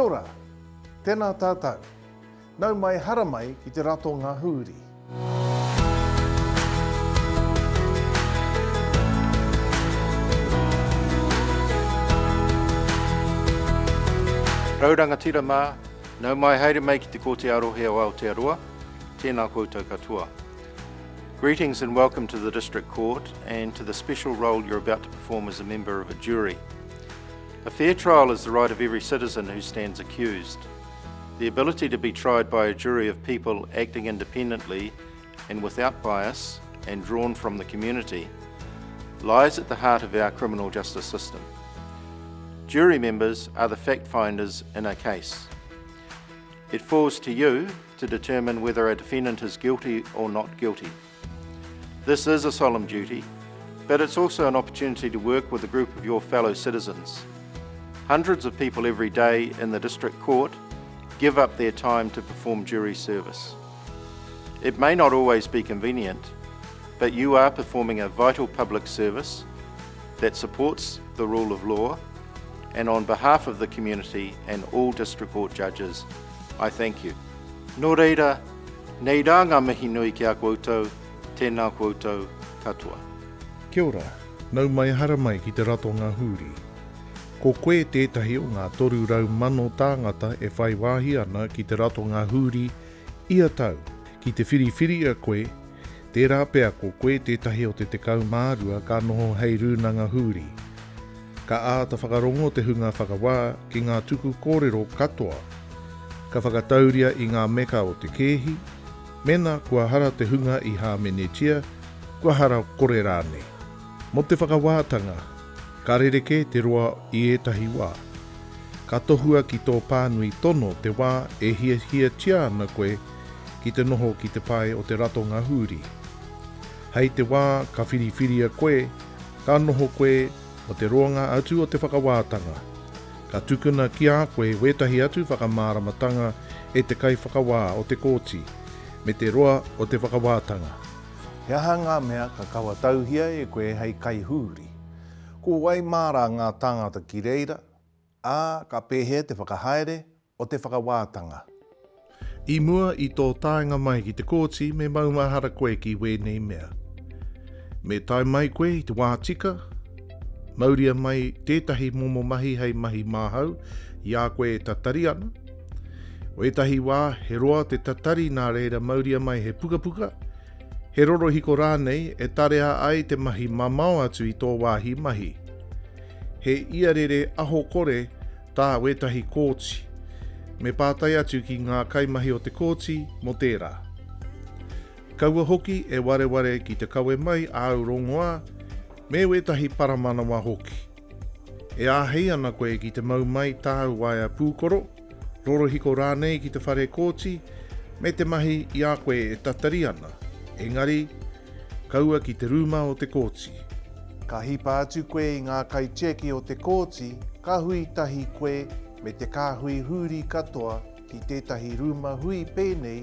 Kia ora, tēnā tātou. Nau mai hara mai ki te rato ngā huri. Raurangatira mā, nau mai haere mai ki te kote arohe o Aotearoa, tēnā koutou katoa. Greetings and welcome to the District Court and to the special role you're about to perform as a member of a jury. A fair trial is the right of every citizen who stands accused. The ability to be tried by a jury of people acting independently and without bias and drawn from the community lies at the heart of our criminal justice system. Jury members are the fact finders in a case. It falls to you to determine whether a defendant is guilty or not guilty. This is a solemn duty, but it's also an opportunity to work with a group of your fellow citizens. Hundreds of people every day in the District Court give up their time to perform jury service. It may not always be convenient, but you are performing a vital public service that supports the rule of law, and on behalf of the community and all District Court judges, I thank you. Nō reira, nei rā ngā mihi nui ki a koutou, tēnā koutou katoa. Kia ora, nau mai hara mai ki te rato ngā huri. Ko koe tētahi o ngā toru rau mano tāngata e whai wāhi ana ki te rato ngā huri ia tau. Ki te whiriwhiri a koe, tērā pēr ko koe tētahi o te tekau mārua ka noho hei rūnanga huri. Ka āta whakarongo te hunga whakawā ki ngā tuku kōrero katoa. Ka whakatauria i ngā meka o te kehi, mena kua hara te hunga i Hāmenetia, kua hara kore rāne. Mo te whakawātanga, ka rereke te roa i ētahi wā. Ka tohua ki tō pānui tono te wā e hia tia ana koe ki te noho ki te pai o te rato ngā huri. Hei te wā ka whiriwhiri a koe, ka noho koe o te roanga atu o te whakawātanga. Ka tukuna ki a koe wetahi atu whakamāramatanga e te kai whakawā o te kōti, me te roa o te whakawātanga. He aha ngā mea ka kawa tauhia e koe hei kai huri. Ko wai mārā ngā tāngata ki reira, ā ka pēhe te whakahaere o te whakawātanga. I mua i tō tāinga mai ki te kōti me maumahara koe ki wēnei mea. Me tai mai koe i te wātika, mauria mai tētahi momo mahi hei mahi māhau i a koe e tatari ana. O etahi wā he roa te tatari nā reira mauria mai he puka, he roro hiko rānei e tarea ai te mahi mamau atu i tō wāhi mahi. He iarere aho kore tā wetahi kōti, me pātai atu ki ngā kaimahi o te kōti mo tērā. Kaua hoki e wareware ki te kawe mai Aotearoa, me wetahi paramanawa hoki. E āhei ana koe ki te mau mai tāu waia pūkoro, roro hiko rānei ki te whare kōti, me te mahi i a koe e tatari ana. Engari, kaua ki te rūma o te kōti. Ka hipa atu koe i ngā kaitiaki o te kōti, ka hui tahi koe me te kāhui huri katoa ki tētahi rūma hui pēnei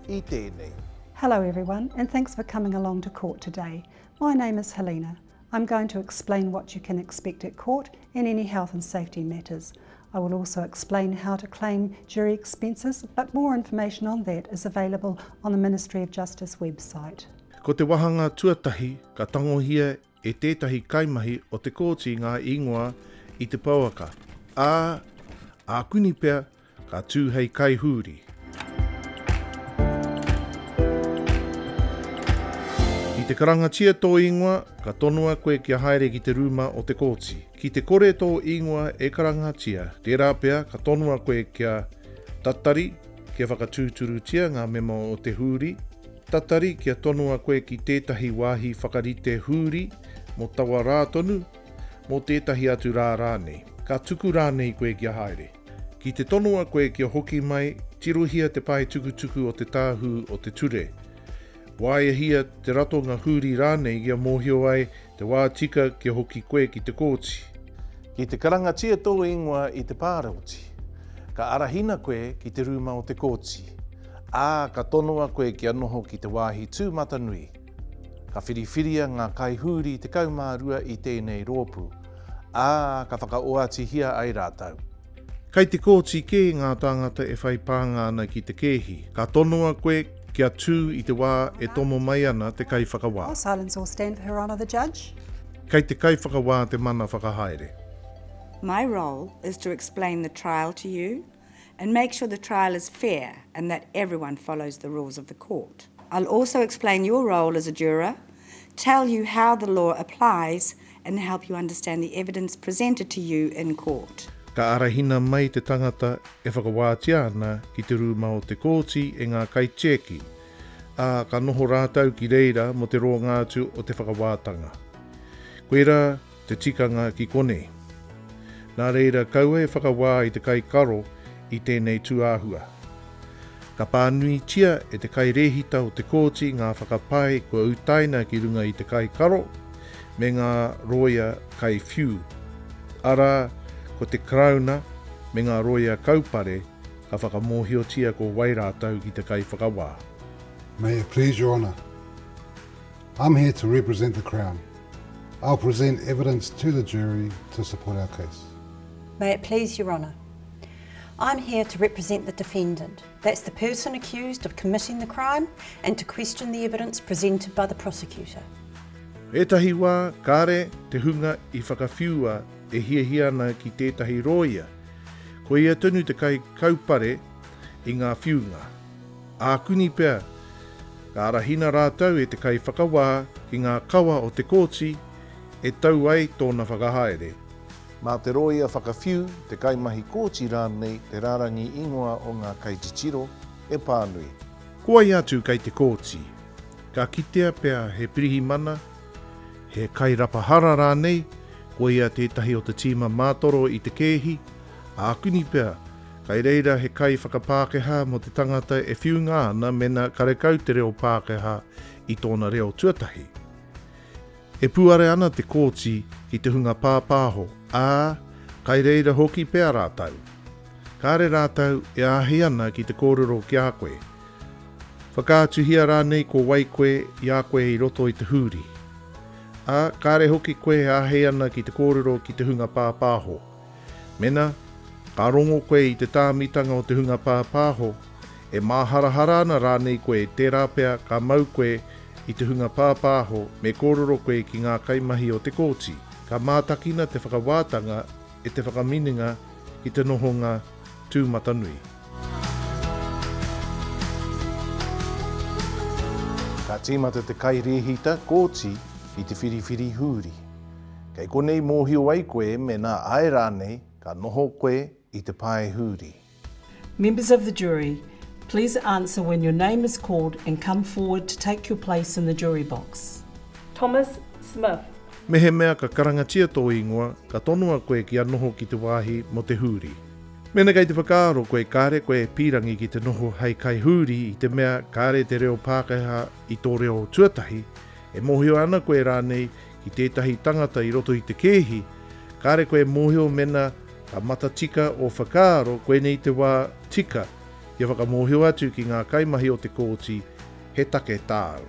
i tēnei. Hello everyone, and thanks for coming along to court today. My name is Helena. I'm going to explain what you can expect at court and any health and safety matters. I will also explain how to claim jury expenses, but more information on that is available on the Ministry of Justice website. Ko te wahanga tuatahi ka tangohia e tētahi kaimahi o te kōti ngā ingoa i te pauaka. A kuni pea ka tū hei kaihuri. Ki te karangatia tō ingoa, ka tonua koe kia haere ki te rūma o te kōti. Ki te kore tō ingoa e karangatia, tērā pea ka tonua koe kia tatari, kia whakatūturutia ngā memo o te huri. Tatari kia tonua koe ki tētahi wāhi whakarite huri, mo tawa rātonu, mo tētahi atu rā rānei. Ka tuku rānei koe kia haere. Ki te tonua koe kia hoki mai, tirohia te pai tukutuku o te tāhu o te ture. Waiahia te rato ngā huri rānei kia mōhio ai te wā tika kia hoki koe ki te kōti. Ki te karangatia tō ingoa i te pārauti, ka arahina koe ki te rūma o te kōti. Ka tonua koe kia noho ki te wāhi tūmata nui. Ka whiriwhiria ngā kaihuri te kaumārua i tēnei rōpū. Ka whakaoatihia ai rātau. Kei te kōti ke ngā tāngata e whai pānga ana ki te kehi. Ka tonua koe kia tū i te wā e tomo mai ana te kai whakawā. I'll silence or stand for Her Honour the Judge. Kei te kai whakawā te mana whakahaere. My role is to explain the trial to you and make sure the trial is fair and that everyone follows the rules of the court. I'll also explain your role as a juror, tell you how the law applies and help you understand the evidence presented to you in court. Ka arahina mai te tangata e whakawātia ana ki te rūma o te kōti e ngā kai cheki, a ka noho rātau ki reira mo te roa ngātu o te whakawātanga. Koera te tikanga ki kone. Nā reira kaua e whakawā i te kai karo i tēnei tuāhua. Ka pānui tia e te kai rehita o te kōti ngā whakapai kua utaina ki runga i te kai karo me ngā roia kai whiu. Ara, ko te krauna me ngā roia kaupare ka whakamohiotia ko wairātau ki te kai whakawā. May it please your honour. I'm here to represent the Crown. I'll present evidence to the jury to support our case. May it please your honour. I'm here to represent the defendant. That's the person accused of committing the crime and to question the evidence presented by the prosecutor. Etahi wā, kāre te hunga i whakawhiua e hiahia ana ki tētahi roia. Ko ia tunu te kai kaupare i ngā whiunga. Ākuni pēr, ka arahina rātau e te kai whakawā ki ngā kawa o te kōti e tau ai tōna whakahaere. Mā te roia whakawhiu, te kaimahi kōti rānei, te rārangi ingoa o ngā kai titiro, e pānui. Kua i atu kei te kōti, ka kitea pēr he pirihi mana, he kai rapahara rānei, kua ia tētahi o te tīma mātoro i te kehi, ākuni pēr, kai reira he kai whakapākeha mo te tangata e whiunga ana mena karekau te reo pākeha i tōna reo tuatahi. E puare ana te kōti ki te hunga pāpāho, kai reira hoki pēr rātau. Kāre rātau e ahi ana ki te kōrero ki a koe. Whakātuhia rānei ko wai koe i a koe i roto i te huri. Kāre hoki koe e ahi ana ki te kōrero ki te hunga pāpāho. Mena, ka rongo koe i te tāmitanga o te hunga pāpāho, e māharahara ana rānei koe te rāpea ka mau koe i te hunga pāpāho me kōrero koe ki ngā kaimahi o te kōti. Ka mātakina te whakawātanga e te whakamininga i te nohonga tūmatanui. Ka tīmata te kai rehita kōti i te whiriwhiri huri. Kei konei mōhio ai koe me nā ai rānei ka noho koe i te pae huri. Members of the jury, please answer when your name is called and come forward to take your place in the jury box. Thomas Smith. Me he mea ka karangatia tō ingoa, ka tonua koe ki anoho ki te wāhi mo te huri. Mena kei te whakaaro koe kāre koe pirangi ki te noho hei kai huri i te mea kāre te reo Pākehā i tō reo tuatahi, e mohio ana koe rānei ki tētahi tangata i roto i te kehi, kāre koe mohio mena ka matatika o whakaaro koe nei te wā tika, ia whakamohio atu ki ngā kaimahi o te kōti, he take tāu.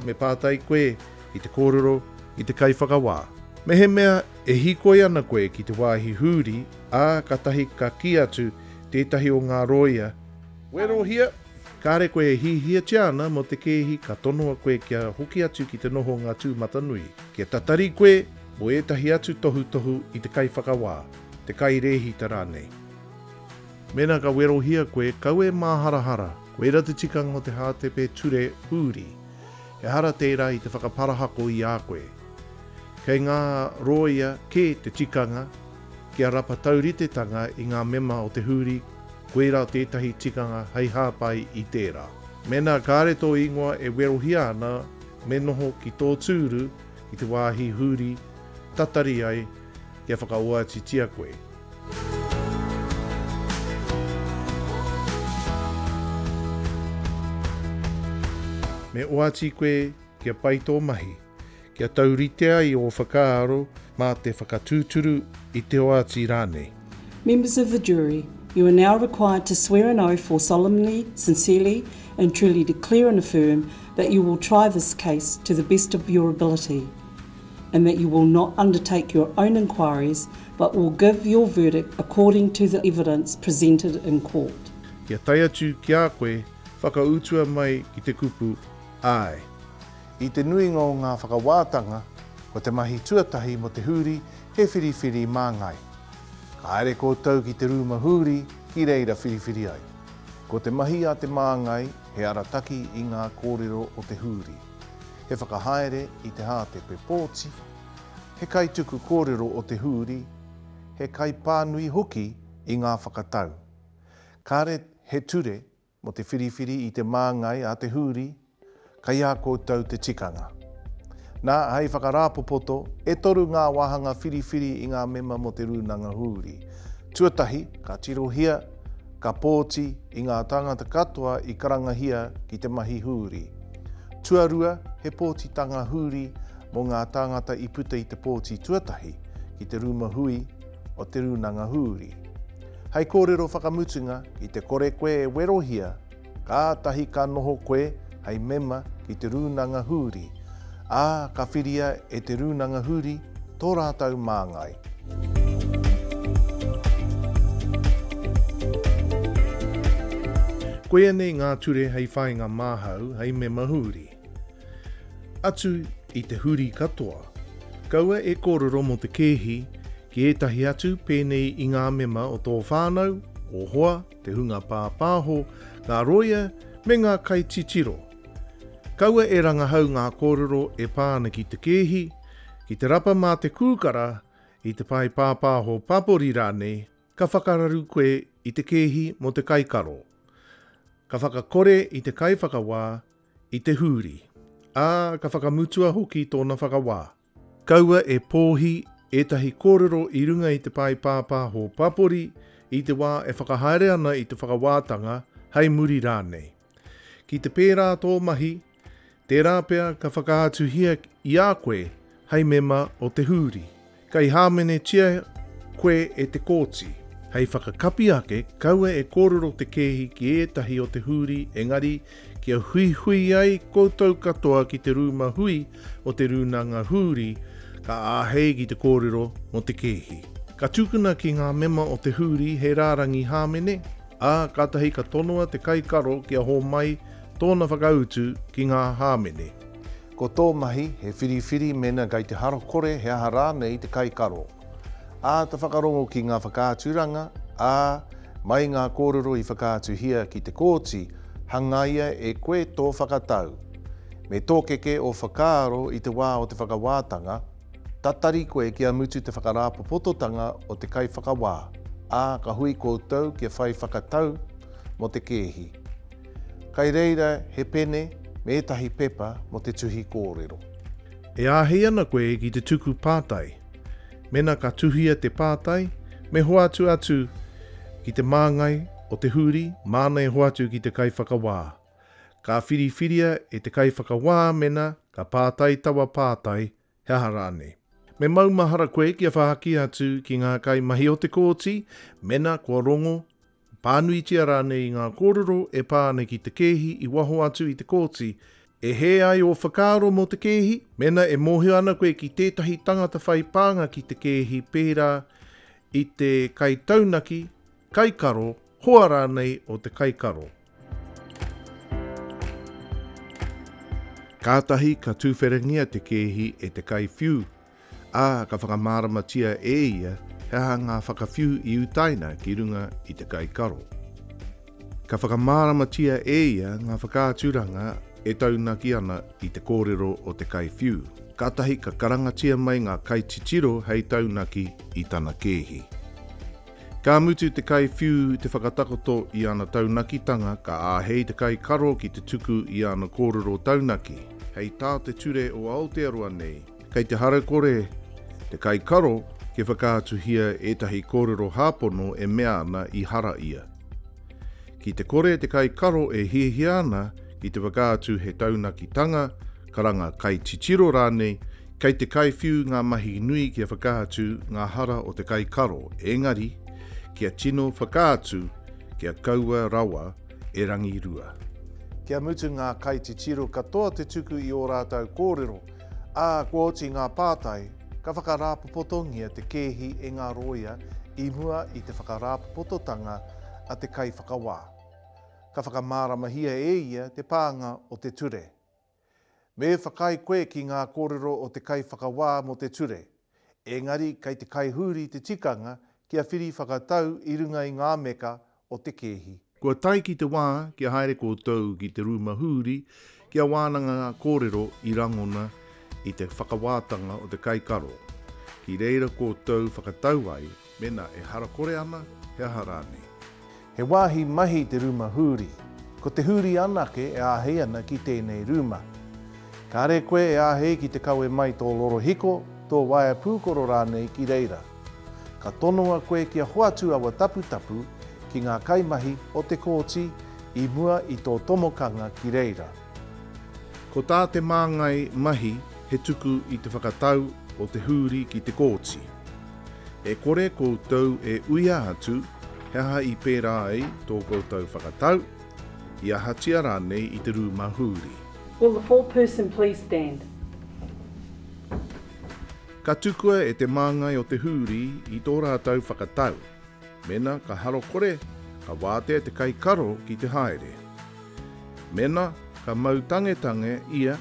Me pātai koe i te kōrero, i te kai whakawā. Me he mea e hikoi ana koe ki te wāhi huri, ka tahi ka ki atu tētahi o ngā roia. Wero hia, kāre koe e hihia tiana mo te kehi ka tonua koe kia hoki atu ki te noho ngā tūmatanui. Kia tatari koe mo etahi atu tohu i te kai whakawā, te kai rehita rānei. Mena ka wero hia koe kau e māharahara, koe ra te tikanga o te hātepe ture huri. He hara tērā i te whakaparahako i a koe. Kei ngā roia ke te tikanga, kia rapa tauritetanga i ngā mema o te huri, koe rā tētahi tikanga hei hāpai i tērā. Mena kāre tō ingoa e werohia ana, me noho ki tō tūru, i te wāhi huri, tatari ai, kia whakaoati tia koe. Me oati koe kia pai tō mahi, kia tauritea i o whakaaro mā te whakatūturu i te oati rānei. Members of the jury, you are now required to swear an oath or solemnly, sincerely and truly declare and affirm that you will try this case to the best of your ability. and that you will not undertake your own inquiries but will give your verdict according to the evidence presented in court. Kia tai atu ki a koe, whakautua mai ki te kupu, ai. I te nuinga o ngā whakawātanga, ko te mahi tuatahi mo te huri, he whiriwhiri māngai. Ka aere koutou ki te rūma huri, ki reira whiriwhiri ai. Ko te mahi a te māngai, he arataki i ngā kōrero o te huri. He whakahaere i te hāte pe pōti, he kaituku kōrero o te huri, he kai pānui hoki i ngā whakatau. Kāre he ture mo te whiriwhiri i te māngai a te huri, kai a koutou te tikanga. Nā hei whakarāpopoto, e toru ngā wahanga whiriwhiri i ngā mema mo te rūnanga huri. Tuatahi, ka tirohia, ka pōti i ngā tangata katoa i karangahia ki te mahi huri. Tuarua, he pōtitanga huri mo ngā tangata i puta i te pōti tuatahi ki te rūma hui o te rūnanga huri. Hei kōrero whakamutunga i te kore koe e werohia, ka tahi ka noho koe hei mema ki te rūnanga huri, a ka whiria e te rūnanga huri tō rātau māngai. Koe nei ngā ture hei whainga māhau hei me mahuri. Atu i te huri katoa, kaua e kōrero mo te kēhi ki etahi atu pēnei i ngā mema o tō whānau, o hoa, te hunga pāpāho, ngā roia me ngā kai titiro. Kaua e rangahau ngā kōrero e pāna ki te kēhi, ki te rapa mā te kūkara i te pai pāpāho papori rānei, ka whakararu koe i te kēhi mo te kaikaro. Ka whakakore i te kai whakawā i te huri, a ka whakamutua hoki tōna whakawā. Kaua e pōhi etahi kōrero i runga i te pai pāpāho papori i te wā e whakahaere ana i te whakawātanga hei muri rānei. Ki te pērā tō mahi, tērā pea ka whakaatuhia i a koe hei mema o te huri. Kai hāmene tia koe e te kōti. Hei whakakapi ake, kaua e kōrero te kehi ki etahi o te huri, engari kia hui ai koutou katoa ki te rūma hui o te rūnanga huri, ka āhei ki te kōrero mo te kehi. Ka tūkuna ki ngā mema o te huri he rārangi hāmene, a katahi ka tonoa te kaikaro kia hō mai tōna whakautu ki ngā hāmene. Ko tō mahi he whiriwhiri mena gai te haro kore he aha rānei te kaikaro. A te whakarongo ki ngā whakāturanga, a mai ngā kōrero i whakātuhia ki te kōti, hangaia e koe tō whakatau. Me tōkeke o whakaaro i te wā o te whakawātanga, tatari koe kia mutu te whakarāpopototanga o te kai whakawā, a ka hui koutou kia whai whakatau mo te kehi. Kai reira he pene me etahi pepa mo te tuhi kōrero. E āhei ana koe ki te tuku pātai. Mena ka tuhia te pātai, me hoatu atu ki te māngai o te huri, mānei hoatu ki te kai whakawā. Ka whiriwhiria e te kai whakawā mena ka pātai tawa pātai he aha rānei. Me maumahara koe kia whahaki atu ki ngā kai mahi o te kōti, mena kua rongo, pānuitia rānei ngā kōrero e pāne ki te kehi i waho atu i te kōti, e he ai o whakaaro mo te kehi, mena e mohi ana koe ki tētahi tangata whai pānga ki te kehi pērā i te kai taunaki, kai karo, hoa rānei o te kai karo. Kātahi ka tūwherengia te kehi e te kai whiu, a ka whakamāramatia e ia he aha ngā whakawhiu i utaina ki runga i te kai karo. Ka whakamāramatia e ia ngā whakāturanga e taunaki ana i te kōrero o te kai whiu. Kātahi ka karangatia mai ngā kai titiro hei taunaki i tana kehi. Ka mutu te kai whiu te whakatakoto i ana taunakitanga ka āhei te kai karo ki te tuku i ana kōrero taunaki. Hei tā te ture o Aotearoa nei, kei te harakore te kai karo ke whakātuhia etahi kōrero hāpono e mea ana i hara ia. Ki te kore te kai karo e hiehia ana i te whakaatu he taunakitanga, karanga kai titiro rānei, kei te kai whiu ngā mahi nui kia whakaatu ngā hara o te kai karo, engari, kia tino whakaatu, kia kaua rawa e rangirua. Kia mutu ngā kai titiro katoa te tuku i o rātau kōrero, Ā kōti ngā pātai, ka whakarāpopotongia te kēhi e ngā roia I mua I te whakarāpopototanga a te kai whakawā. Ka whakamāramahia e ia te pānga o te ture. Me whakai koe ki ngā kōrero o te kai whakawā mo te ture. Engari, kei te kai huri te tikanga kia whiri whakatau I runga I ngā meka o te kēhi. Kua tai ki te wā, kia haere koutou ki te rūmahuri, kia wānanga ngā kōrero I rangona I te whakawātanga o te kai karo. Ki reira koutou whakatau ai, mena e harakore ana, he harane. He wāhi mahi te rūmahuri. Ko te huri anake e āhei ana ki tēnei rūma. Ka re koe e āhei ki te kaue mai tō loro hiko, tō waia pūkoro rānei ki reira. Ka tonua koe kia hoatu awa tapu tapu ki ngā kaimahi o te kōti I mua I tō tomokanga ki reira. Ko tā te māngai mahi he tuku I te whakatau o te huri ki te kōti. E kore koutou e uia atu, he aha I pērā ai tō koutou whakatau, I ahatia rānei I te rūmahuri. Will the foreperson please stand? Ka tukua e te māngai o te huri I tō rātau whakatau. Mena ka haro kore, ka wātea te kai karo ki te haere. Mena ka mau tangetange ia,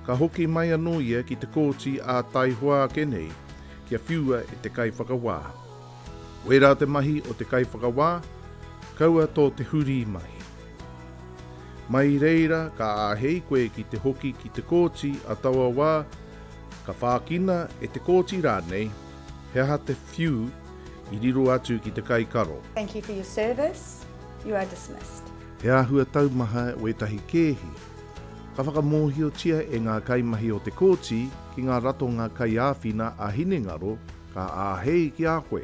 ka hoki mai anō ia ki te kōti a taihua kenei, kia whiua e te kai whakawā. Wera te mahi o te kai whakawā, kaua tō te huri mahi. Mai reira ka āhei koe ki te hoki ki te kōti a taua wā, ka whākina e te kōti rānei, he aha te whiu I riro atu ki te kai karo. Thank you for your service. You are dismissed. He ahua taumaha o etahi kēhi. Ka whakamōhio tia e ngā kaimahi o te kōti ki ngā rato ngā kai āwhina a hinengaro ka āhei ki a koe.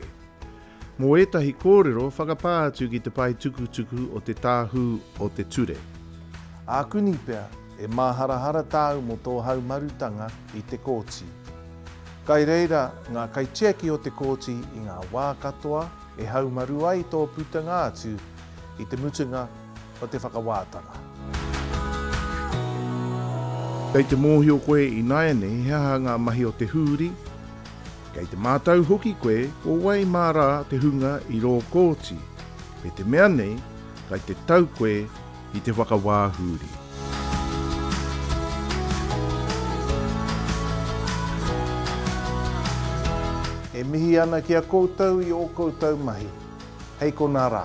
Mō etahi kōrero whakapā atu ki te pai tukutuku o te tāhu o te ture. Ākuni pea e māharahara tāu mo tō haumarutanga I te kōti. Kai reira ngā kaitiaki o te kōti I ngā wā katoa e haumaru ai tō putanga atu I te mutunga o te whakawātanga. Kei te mōhio koe I naiane he aha ngā mahi o te huri, kei te mātau hoki koe o wai mārā te hunga I rō kōti, pe te mea nei kei te tau koe I te whakawāhuri. E mihi ana ki a koutou I o koutou mahi. Hei ko nā rā.